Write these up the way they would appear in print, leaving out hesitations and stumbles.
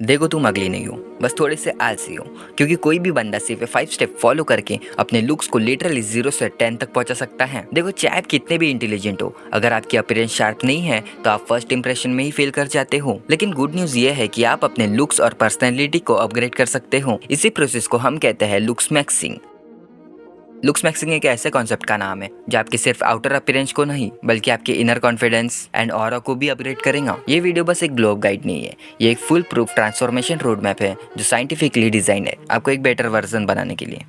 देखो तुम अगली नहीं हो, बस थोड़े से आलसी हो। क्योंकि कोई भी बंदा सिर्फ 5 स्टेप फॉलो करके अपने लुक्स को लिटरली 0 से 10 तक पहुंचा सकता है। देखो चाहे आप कितने भी इंटेलिजेंट हो, अगर आपकी अपीयरेंस शार्प नहीं है तो आप फर्स्ट इंप्रेशन में ही फेल कर जाते हो। लेकिन गुड न्यूज ये है कि आप अपने लुक्स और पर्सनैलिटी को अपग्रेड कर सकते हो। इसी प्रोसेस को हम कहते हैं लुक्स मैक्सिंग। लुक्स मैक्सिंग एक ऐसे कॉन्सेप्ट का नाम है जो आपके सिर्फ आउटर अपीयरेंस को नहीं बल्कि आपके इनर कॉन्फिडेंस एंड ऑरा को भी अपग्रेड करेगा। ये वीडियो बस एक ग्लोब गाइड नहीं है, ये एक full proof transformation road map है जो साइंटिफिकली डिजाइन है आपको एक बेटर वर्जन बनाने के लिए।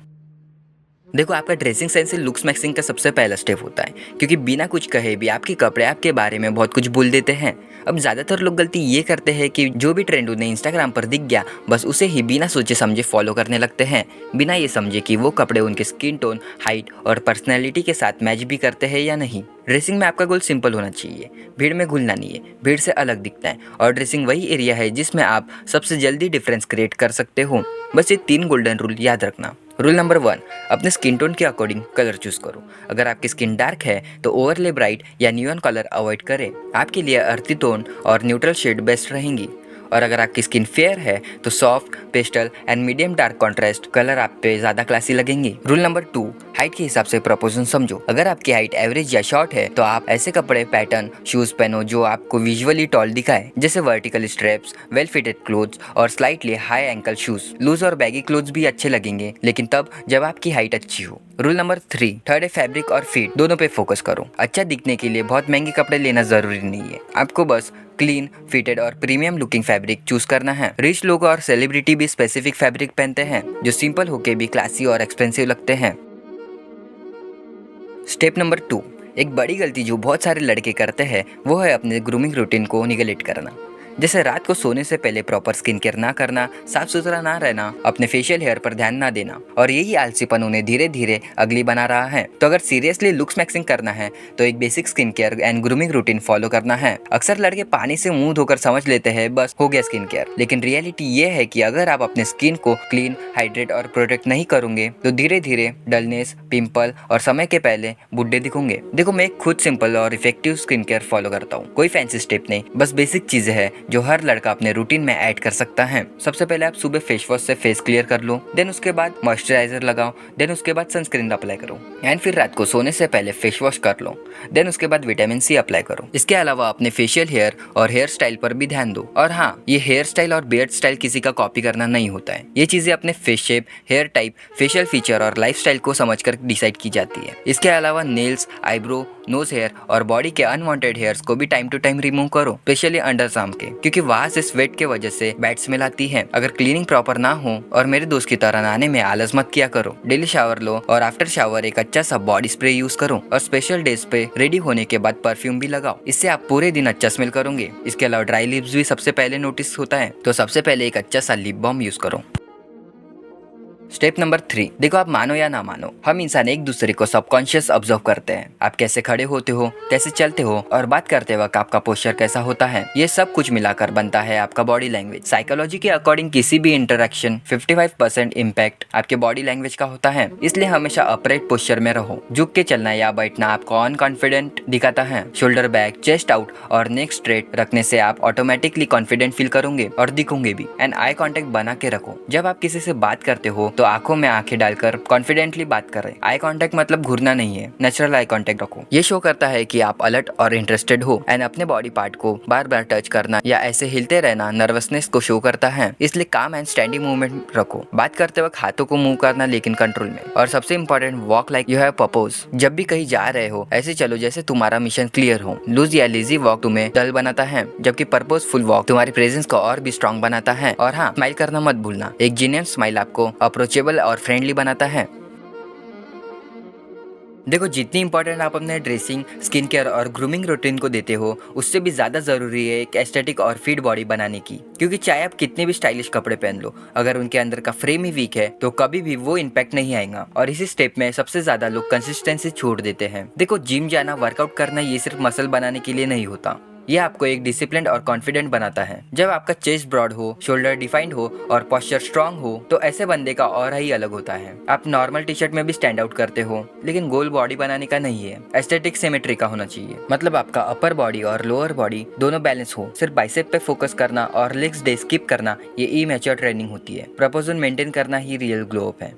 देखो आपका ड्रेसिंग सेंस लुक्स मैक्सिंग का सबसे पहला स्टेप होता है, क्योंकि बिना कुछ कहे भी आपके कपड़े आपके बारे में बहुत कुछ बोल देते हैं। अब ज़्यादातर लोग गलती ये करते हैं कि जो भी ट्रेंड उन्हें इंस्टाग्राम पर दिख गया बस उसे ही बिना सोचे समझे फॉलो करने लगते हैं, बिना ये समझे कि वो कपड़े उनके स्किन टोन, हाइट और पर्सनैलिटी के साथ मैच भी करते हैं या नहीं। ड्रेसिंग में आपका गोल सिंपल होना चाहिए, भीड़ में घुलना नहीं है, भीड़ से अलग दिखना है। और ड्रेसिंग वही एरिया है जिसमें आप सबसे जल्दी डिफरेंस क्रिएट कर सकते हो। बस ये 3 गोल्डन रूल याद रखना। रूल नंबर 1, अपने स्किन टोन के अकॉर्डिंग कलर चूज करो। अगर आपकी स्किन डार्क है तो ओवरले ब्राइट या नियॉन कलर अवॉइड करें। आपके लिए अर्थी टोन और न्यूट्रल शेड बेस्ट रहेंगी। और अगर आपकी स्किन फेयर है तो soft, pastel and medium dark contrast colour आप पे ज्यादा क्लासी लगेंगे। रूल नंबर 2, हाइट के हिसाब से प्रोपोर्शन समझो। अगर आपकी हाइट एवरेज या शॉर्ट है तो आप ऐसे कपड़े, पैटर्न, शूज पहनो जो आपको विजुअली टॉल दिखाए, जैसे vertical straps, well fitted clothes और slightly high ankle shoes. Loose और बैगी क्लोथ्स भी अच्छे लगेंगे, लेकिन तब जब आपकी हाइट अच्छी हो। रूल नंबर 3, थर्ड है फैब्रिक और फिट, दोनों पे फोकस करो। अच्छा दिखने के लिए बहुत महंगे कपड़े लेना जरूरी नहीं है, आपको बस क्लीन, फिटेड और प्रीमियम लुकिंग फैब्रिक चूज करना है। रिच लोग और सेलिब्रिटी भी स्पेसिफिक फैब्रिक पहनते हैं जो सिंपल होके भी क्लासी और एक्सपेंसिव लगते हैं। स्टेप नंबर 2, एक बड़ी गलती जो बहुत सारे लड़के करते हैं वो है अपने ग्रूमिंग रूटीन को निगलेक्ट करना। जैसे रात को सोने से पहले प्रॉपर स्किन केयर ना करना, साफ सुथरा ना रहना, अपने फेशियल हेयर पर ध्यान ना देना, और यही आलसीपन उन्हें धीरे धीरे अगली बना रहा है। तो अगर सीरियसली लुक्स मैक्सिंग करना है तो एक basic skin care and grooming routine follow करना है। अक्सर लड़के पानी से मुंह धोकर समझ लेते हैं बस हो गया स्किन केयर, लेकिन रियलिटी ये है कि अगर आप अपने स्किन को क्लीन, हाइड्रेट और प्रोटेक्ट नहीं करोगे तो धीरे धीरे डलनेस, पिंपल और समय के पहले बुढ़े दिखोगे। देखो मैं खुद सिंपल और इफेक्टिव स्किन केयर फॉलो करता हूँ, कोई फैंसी स्टेप नहीं, बस बेसिक चीजें हैं जो हर लड़का अपने रूटीन में ऐड कर सकता है। सबसे पहले आप सुबह फेस वॉश से फेस क्लियर कर लो, देन उसके बाद मॉइस्चराइजर लगाओ, देन उसके बाद सनस्क्रीन अप्लाई करो, एंड फिर रात को सोने से पहले फेस वॉश कर लो, देन उसके बाद विटामिन सी अप्लाई करो। इसके अलावा अपने फेशियल हेयर और हेयर स्टाइल पर भी ध्यान दो। और हाँ, ये हेयर स्टाइल और बियर्ड स्टाइल किसी का कॉपी करना नहीं होता है, ये चीजें अपने face shape, hair type, facial feature और लाइफ स्टाइल को समझकर डिसाइड की जाती है। इसके अलावा नेल्स, आईब्रो, नोज हेयर और बॉडी के अनवांटेड हेयर्स को भी टाइम टू टाइम रिमूव करो, स्पेशली अंडर आर्म के, क्योंकि वहां से स्वेट के वजह से बैड स्मेल आती है। अगर क्लीनिंग प्रॉपर ना हो और मेरे दोस्त की तरह नहाने में आलस मत किया करो। डेली शावर लो और आफ्टर शावर एक अच्छा सा बॉडी स्प्रे यूज करो, और स्पेशल डेज पे रेडी होने के बाद परफ्यूम भी लगाओ, इससे आप पूरे दिन अच्छा स्मेल करोगे। इसके अलावा ड्राई लिप्स भी सबसे पहले नोटिस होता है, तो सबसे पहले एक अच्छा सा लिप बाम यूज करो। स्टेप नंबर 3, देखो आप मानो या ना मानो, हम इंसान एक दूसरे को सबकॉन्शियस ऑब्जर्व करते हैं। आप कैसे खड़े होते हो, कैसे चलते हो और बात करते वक्त आपका पोस्चर कैसा होता है, ये सब कुछ मिलाकर बनता है आपका बॉडी लैंग्वेज। साइकोलॉजी के अकॉर्डिंग किसी भी इंटरेक्शन 55% इम्पैक्ट आपके बॉडी लैंग्वेज का होता है। इसलिए हमेशा अपराइट पोस्चर में रहो। झुक के चलना या बैठना आपको अनकॉन्फिडेंट दिखाता है। शोल्डर बैक, चेस्ट आउट और नेक स्ट्रेट रखने से आप ऑटोमेटिकली कॉन्फिडेंट फील करोगे और दिखोगे भी। एंड आई कॉन्टेक्ट बना के रखो। जब आप किसी से बात करते हो तो आंखों में आंखें डालकर कॉन्फिडेंटली बात करें। आई कांटेक्ट मतलब घूरना नहीं है, नेचुरल आई कांटेक्ट रखो। ये शो करता है कि आप अलर्ट और इंटरेस्टेड हो। एंड अपने बॉडी पार्ट को बार बार टच करना या ऐसे हिलते रहना नर्वसनेस को शो करता है, इसलिए काम एंड स्टैंडिंग मूवमेंट रखो। बात करते वक्त हाथों को मूव करना लेकिन कंट्रोल में। और सबसे important, walk like you have purpose. जब भी कहीं जा रहे हो ऐसे चलो जैसे तुम्हारा मिशन क्लियर हो। लूज या लेजी वॉक तुम्हें डल बनाता है, जबकि पर्पसफुल वॉक तुम्हारी प्रेजेंस को और भी स्ट्रॉन्ग बनाता है। और हाँ, स्माइल करना मत भूलना, एक जेन्युइन स्माइल आपको अप्रोचेबल और फ्रेंडली बनाता है। देखो जितनी इंपॉर्टेंट आप अपने ड्रेसिंग, स्किन केयर और ग्रूमिंग रूटीन को देते हो, उससे भी ज़्यादा ज़रूरी है एक एस्थेटिक और फिट बॉडी बनाने की। क्योंकि चाहे आप कितने भी स्टाइलिश कपड़े पहन लो, अगर उनके अंदर का फ्रेम ही वीक है तो कभी भी वो इम्पैक्ट नहीं आएगा। और इसी स्टेप में सबसे ज़्यादा लोग कंसिस्टेंसी छोड़ देते हैं। देखो जिम जाना, वर्कआउट करना ये सिर्फ मसल बनाने के लिए नहीं होता, ये आपको एक डिसिप्लिन्ड और कॉन्फिडेंट बनाता है। जब आपका चेस्ट ब्रॉड हो, शोल्डर डिफाइंड हो और पोस्चर स्ट्रांग हो तो ऐसे बंदे का ऑरा ही अलग होता है। आप नॉर्मल टी शर्ट में भी स्टैंड आउट करते हो, लेकिन गोल बॉडी बनाने का नहीं है, एस्थेटिक सिमेट्री का होना चाहिए। मतलब आपका अपर बॉडी और लोअर बॉडी दोनों बैलेंस हो। सिर्फ बाइसेप पे फोकस करना और लेग्स डे स्किप करना ये इमैच्योर ट्रेनिंग होती है। प्रपोजन मेंटेन करना ही रियल ग्लो अप है।